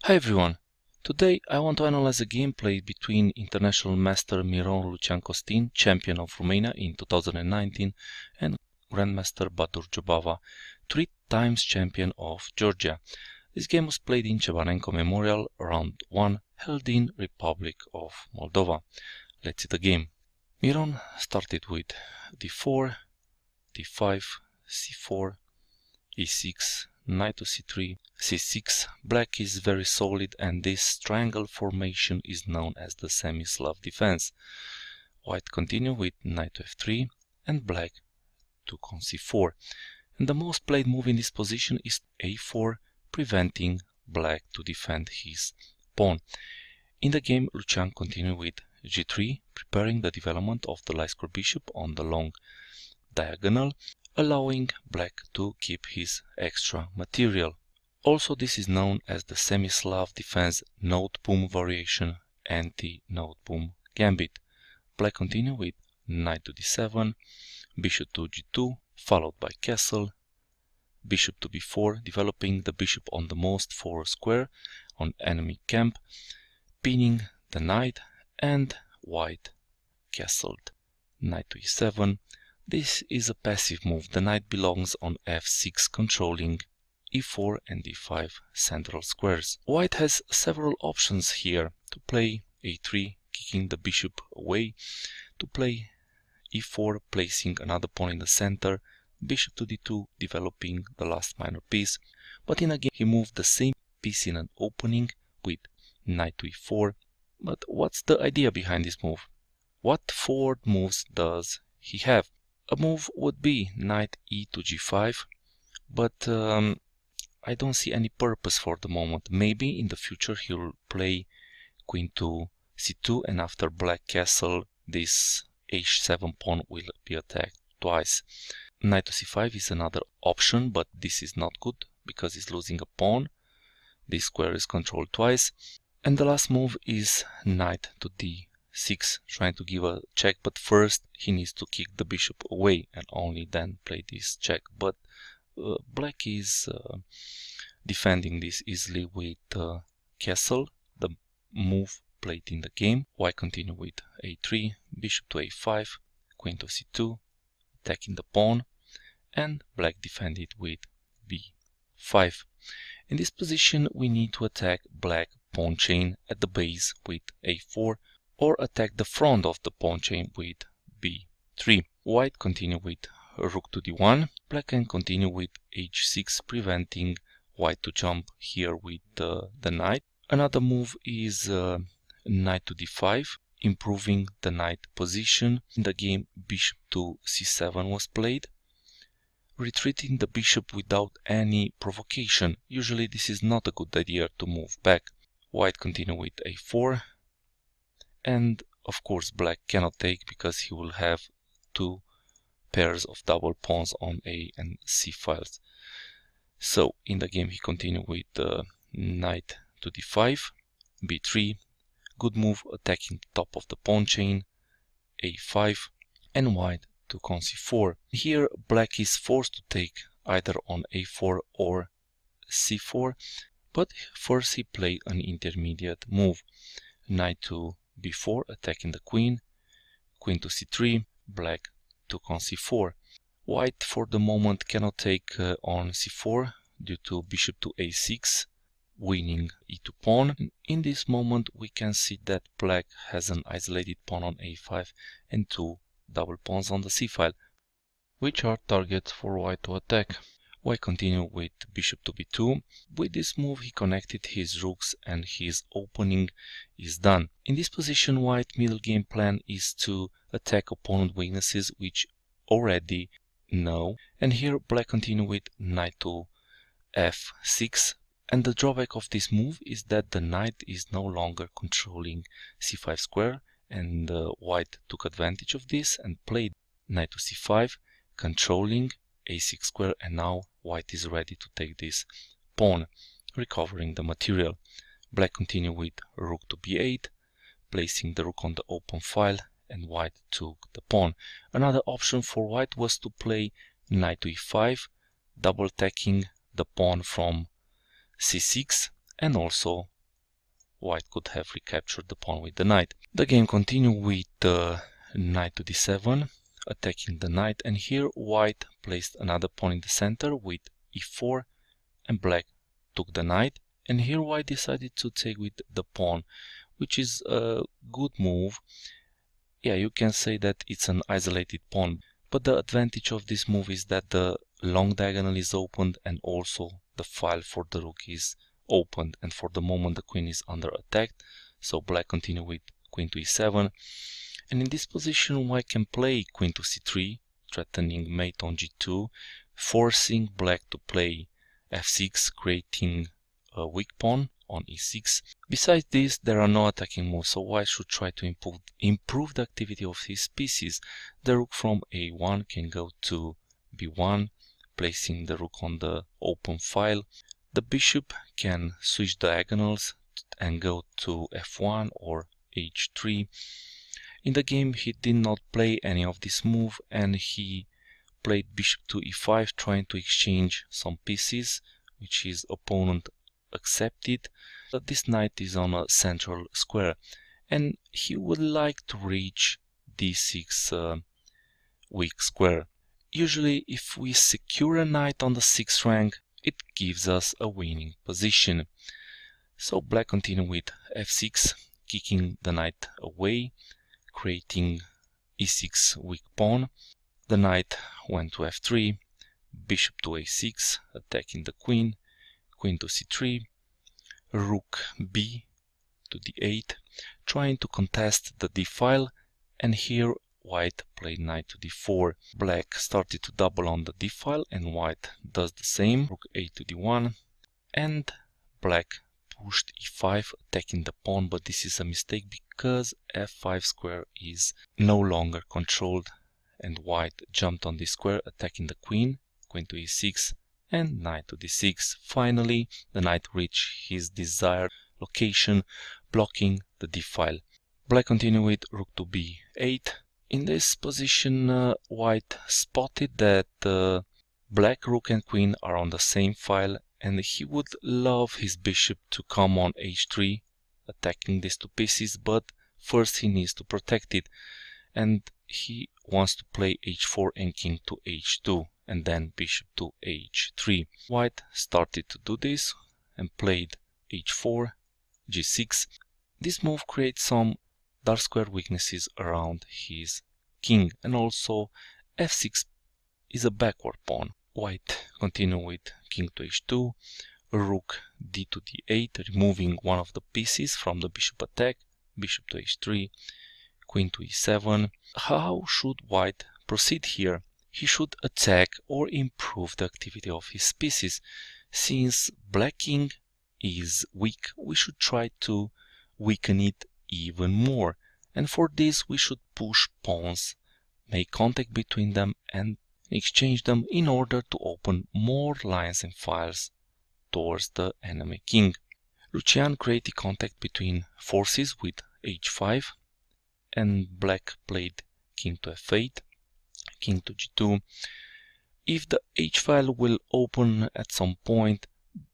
Hi everyone! Today I want to analyze a gameplay between international master Miron Lucian Costin, champion of Romania in 2019, and Grandmaster Baadur Jobava, 3 times champion of Georgia. This game was played in Cebanenco Memorial, round 1, held in Republic of Moldova. Let's see the game. Miron started with d4, d5, c4, e6, knight to c3, c6. Black is very solid, and this triangle formation is known as the Semi-Slav defense. White continue with knight to f3 and black to c4. And the most played move in this position is a4, preventing black to defend his pawn. In the game, Lucian continued with g3, preparing the development of the light square bishop on the long diagonal, allowing black to keep his extra material. Also, this is known as the Semi-Slav defense Noteboom variation, Anti-Noteboom Gambit. Black continue with knight to d7, bishop to g2, followed by castle, bishop to b4, developing the bishop on the most forward square on enemy camp, pinning the knight, and white castled. Knight to e7. This is a passive move. The knight belongs on f6, controlling e4 and d5 central squares. White has several options here: to play a3, kicking the bishop away, to play e4, placing another pawn in the center, bishop to d2, developing the last minor piece. But in a game, he moved the same piece in an opening with knight to e4. But what's the idea behind this move? What forward moves does he have? A move would be knight e to g5, but I don't see any purpose for the moment. Maybe in the future he'll play queen to c2, and after black castle, this h7 pawn will be attacked twice. Knight to c5 is another option, but this is not good because he's losing a pawn. This square is controlled twice. And the last move is knight to d6, trying to give a check, but first he needs to kick the bishop away and only then play this check. But black is defending this easily with castle, the move played in the game. White continue with a3, bishop to a5, queen to c2, attacking the pawn, and black defended with b5. In this position we need to attack black pawn chain at the base with a4, or attack the front of the pawn chain with b3. White continue with rook to d1. Black can continue with h6, preventing white to jump here with the knight. Another move is knight to d5, improving the knight position. In the game, bishop to c7 was played, retreating the bishop without any provocation. Usually this is not a good idea to move back. White continue with a4, and of course black cannot take because he will have 2 pairs of double pawns on a and c files. So in the game he continued with knight to d5, b3, good move attacking the top of the pawn chain, a5, and white to c4. Here black is forced to take either on a4 or c4, but first he played an intermediate move, knight to b4, attacking the queen, queen to c3, black to c4. White for the moment cannot take on c4 due to bishop to a6, winning e2 pawn. In this moment we can see that black has an isolated pawn on a5 and 2 double pawns on the c file, which are targets for white to attack. White continue with bishop to b2. With this move he connected his rooks and his opening is done. In this position, white middle game plan is to attack opponent weaknesses, which already know. And here black continue with knight to f6. And the drawback of this move is that the knight is no longer controlling c5 square, and white took advantage of this and played knight to c5, controlling a6 square, and now white is ready to take this pawn, recovering the material. Black continue with rook to b8, placing the rook on the open file, and white took the pawn. Another option for white was to play knight to e5, double attacking the pawn from c6 and also white could have recaptured the pawn with the knight. The game continued with knight to d7, attacking the knight, and here white placed another pawn in the center with e4, and black took the knight, and here white decided to take with the pawn, which is a good move. Yeah, you can say that it's an isolated pawn, but the advantage of this move is that the long diagonal is opened and also the file for the rook is opened, and for the moment the queen is under attack. So black continue with queen to e7, and in this position white can play queen to c3, threatening mate on g2, forcing black to play f6, creating a weak pawn on e6. Besides this, there are no attacking moves, so white should try to improve the activity of his pieces. The rook from a1 can go to b1, placing the rook on the open file. The bishop can switch diagonals and go to f1 or h3. In the game he did not play any of this move, and he played bishop to e5, trying to exchange some pieces, which his opponent accepted. But this knight is on a central square, and he would like to reach d6 weak square. Usually if we secure a knight on the 6th rank, it gives us a winning position. So black continued with f6, kicking the knight away, creating e6 weak pawn. The knight went to f3, bishop to a6, attacking the queen, queen to c3, rook b to d8, trying to contest the d file, and here white played knight to d4. Black started to double on the d file, and white does the same, rook a to d1, and black pushed e5, attacking the pawn, but this is a mistake because f5 square is no longer controlled, and white jumped on this square, attacking the queen, queen to e6, and knight to d6. Finally, the knight reached his desired location, blocking the d file. Black continued with rook to b8. In this position, white spotted that black rook and queen are on the same file, and he would love his bishop to come on h3, attacking these two pieces, but first he needs to protect it, and he wants to play h4 and king to h2, and then bishop to h3. White started to do this and played h4, g6. This move creates some dark square weaknesses around his king, and also f6 is a backward pawn. White continued with king to h2, rook d to d8, removing one of the pieces from the bishop attack, bishop to h3, queen to e7. How should white proceed here? He should attack or improve the activity of his pieces. Since black king is weak, we should try to weaken it even more, and for this we should push pawns, make contact between them and exchange them in order to open more lines and files towards the enemy king. Lucian created contact between forces with h5, and black played king to f8, king to g2. If the h file will open at some point,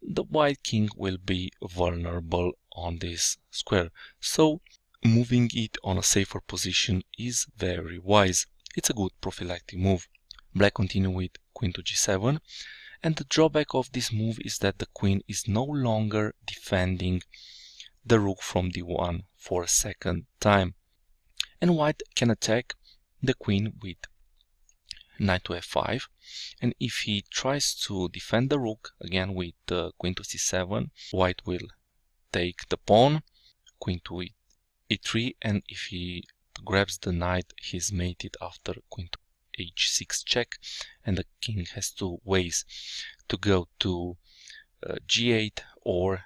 the white king will be vulnerable on this square, so moving it on a safer position is very wise. It's a good prophylactic move. Black continued with queen to g7, and the drawback of this move is that the queen is no longer defending the rook from d1 for a second time, and white can attack the queen with knight to f5, and if he tries to defend the rook again with queen to c7, white will take the pawn, queen to e3, and if he grabs the knight, he's mated after queen to h6 check, and the king has two ways to go to g8 or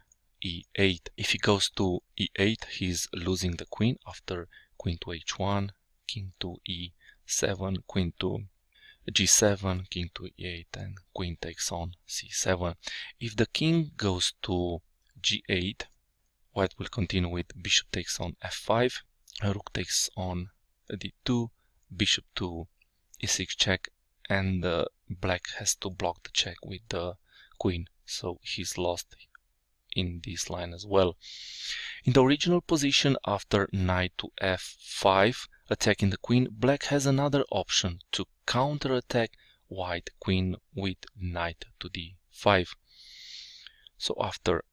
e8. If he goes to e8, he's losing the queen after queen to h1, king to e7, queen to g7, king to e8, and queen takes on c7. If the king goes to g8, white will continue with bishop takes on f5, rook takes on d2, bishop to e6 check, and black has to block the check with the queen, so he's lost in this line as well. In the original position, after knight to f5, attacking the queen, black has another option to counterattack white queen with knight to d5. So after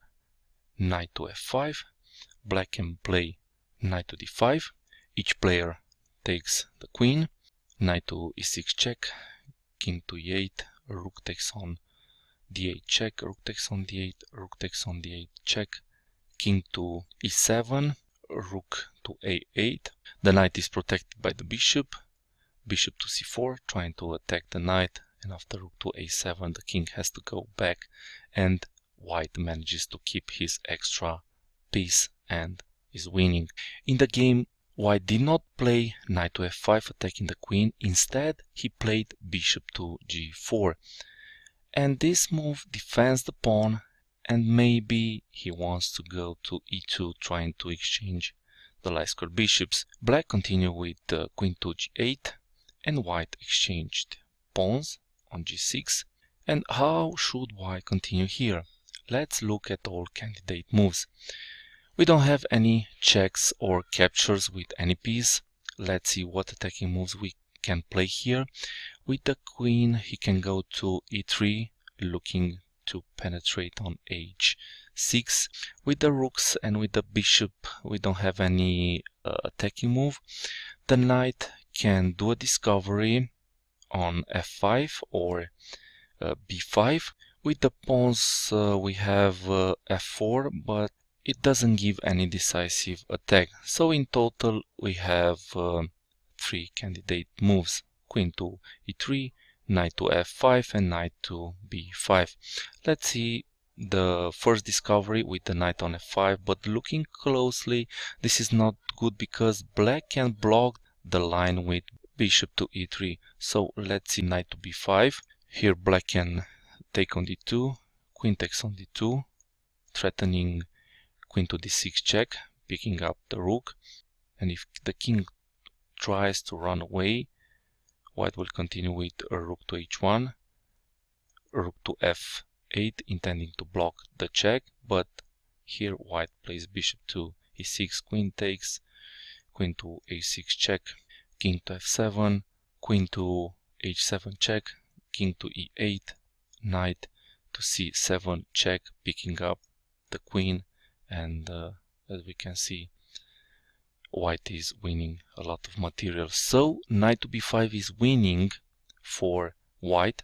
knight to f5, black can play knight to d5. Each player takes the queen, knight to e6 check, king to e8, rook takes on d8 check, rook takes on d8, rook takes on d8 check, king to e7, rook to a8. The knight is protected by the bishop, bishop to c4, trying to attack the knight, and after rook to a7 the king has to go back, and white manages to keep his extra piece and is winning. In the game, white did not play knight to f5 attacking the queen. Instead, he played bishop to g4. And this move defends the pawn, and maybe he wants to go to e2 trying to exchange the light square bishops. Black continued with queen to g8, and white exchanged pawns on g6. And how should white continue here? Let's look at all candidate moves. We don't have any checks or captures with any piece. Let's see what attacking moves we can play here. With the queen, he can go to e3, looking to penetrate on h6. With the rooks and with the bishop, we don't have any attacking move. The knight can do a discovery on f5 or b5. With the pawns, we have f4, but it doesn't give any decisive attack. So in total, we have 3 candidate moves: queen to e3, knight to f5, and knight to b5. Let's see the first discovery with the knight on f5, but looking closely, this is not good because black can block the line with bishop to e3. So let's see knight to b5. Here black can take on d2, queen takes on d2, threatening queen to d6 check, picking up the rook. And if the king tries to run away, white will continue with a rook to h1, rook to f8, intending to block the check, but here white plays bishop to e6, queen takes, queen to a6 check, king to f7, queen to h7 check, king to e8, knight to c7 check, picking up the queen, and as we can see, white is winning a lot of material. So knight to b5 is winning for white,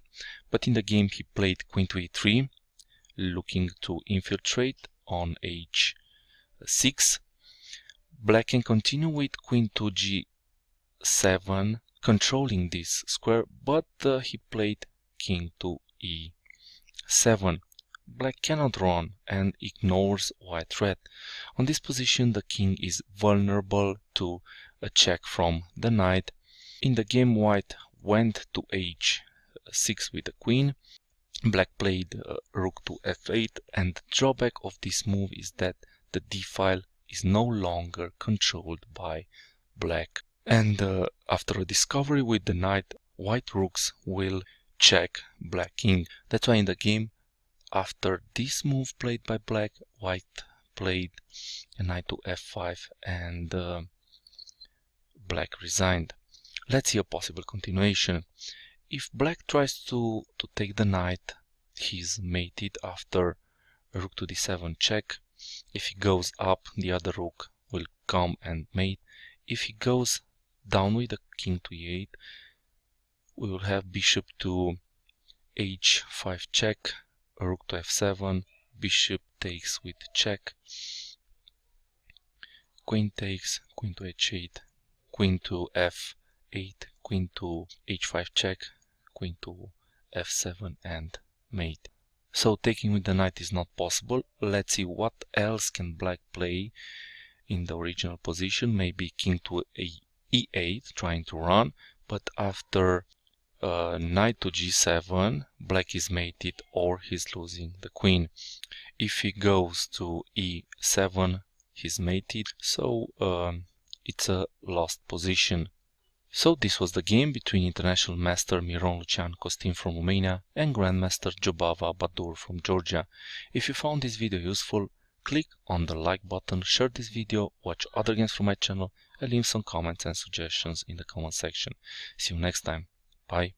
but in the game he played queen to e3, looking to infiltrate on h6. Black can continue with queen to g7, controlling this square, but he played king to e7. Black cannot run and ignores white threat. On this position, the king is vulnerable to a check from the knight. In the game, white went to h6 with the queen. Black played rook to f8, and the drawback of this move is that the d file is no longer controlled by black. And after a discovery with the knight, white rooks will check black king. That's why in the game, after this move played by black, white played a knight to f5, and black resigned. Let's see a possible continuation. If black tries to take the knight, he's mated after rook to d7 check. If he goes up, the other rook will come and mate. If he goes down with the king to e8, we will have bishop to h5 check, rook to f7, bishop takes with check, queen takes, queen to h8, queen to f8, queen to h5 check, queen to f7, and mate. So taking with the knight is not possible. Let's see what else can black play in the original position. Maybe king to e8, trying to run, but after knight to g7, black is mated or he's losing the queen. If he goes to e7, he's mated, so it's a lost position. So this was the game between International Master Miron Lucian Costin from Romania and Grandmaster Jobava Baadur from Georgia. If you found this video useful, click on the like button, share this video, watch other games from my channel, and leave some comments and suggestions in the comment section. See you next time. Bye.